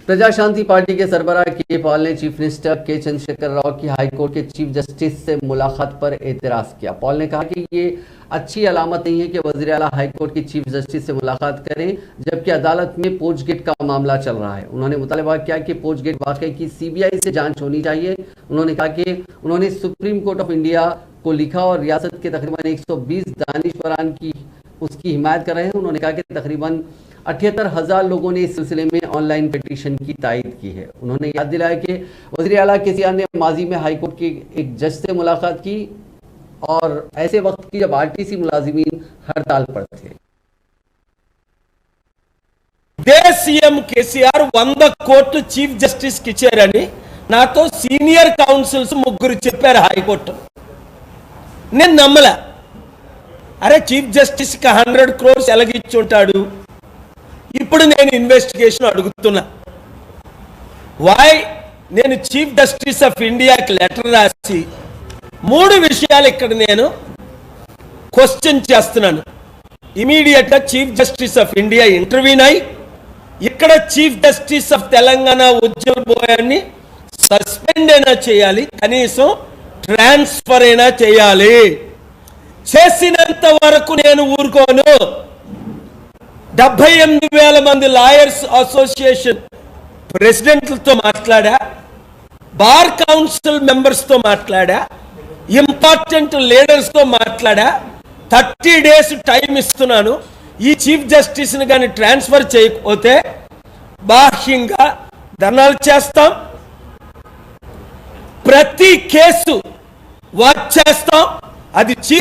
प्रजा शांति पार्टी के सरबराह के पॉल ने चीफ मिनिस्टर के चंद्रशेखर राव की हाईकोर्ट के चीफ जस्टिस से मुलाकात पर एतराज किया। पॉल ने कहा कि ये अच्छी अलामत नहीं है कि वज़ीर आला हाईकोर्ट के चीफ जस्टिस से मुलाकात करें जबकि अदालत में पोस्टगेट का मामला चल रहा है। उन्होंने मुतालबा किया कि पोस्टगेट वाकये की सीबीआई से जांच होनी चाहिए। उन्होंने कहा कि उन्होंने सुप्रीम कोर्ट ऑफ इंडिया को लिखा और रियासत के तकरीबन 120 दानिशवरान की उसकी हिमायत कर रहे हैं। उन्होंने कहा कि तकरीबन 78,000 लोगों ने इस सिलसिले में ऑनलाइन पिटीशन की तायद की है। उन्होंने याद दिलाया कि वज़ीर आला केसीआर ने माजी में हाईकोर्ट के एक जज से मुलाकात की और ऐसे वक्त की जब आरटीसी मुलाजिमीन हड़ताल पर थे। सीएम केसीआर 100 కోట్లు చీఫ్ జస్టిస్ కి ఇచ్చారని నాతో సీనియర్ కౌన్సిల్స్ ముగ్గురు చెప్పారు హైకోర్టు. నేను నమ్మలా. అరే చీఫ్ జస్టిస్ కి 100 crores ఎలాగిచ్చుంటాడు. ఇప్పుడు నేను ఇన్వెస్టిగేషన్ అడుగుతున్నా. వై నేను చీఫ్ జస్టిస్ ఆఫ్ ఇండియాకి లెటర్ రాసి 3 విషయాలు ఇక్కడ నేను క్వశ్చన్ చేస్తున్నాను. ఇమీడియట్ గా chief justice of India intervene అయి ఇక్కడ chief justice of Telangana Ujjwal బోయాన్ని సస్పెండ్ అయినా చేయాలి, కనీసం ట్రాన్స్ఫర్ అయినా చేయాలి. చేసినంత వరకు నేను ఊరుకోను. 78,000 మంది లాయర్స్ అసోసియేషన్ ప్రెసిడెంట్లతో మాట్లాడా, బార్ కౌన్సిల్ మెంబర్స్తో మాట్లాడా, ఇంపార్టెంట్ లీడర్స్తో మాట్లాడా. 30 days టైం ఇస్తున్నాను. ఈ చీఫ్ జస్టిస్ని కానీ ట్రాన్స్ఫర్ చేయకపోతే బాహ్యంగా ధర్నాలు చేస్తాం, ప్రతి కేసు వాచ్ చేస్తాం. అది చీఫ్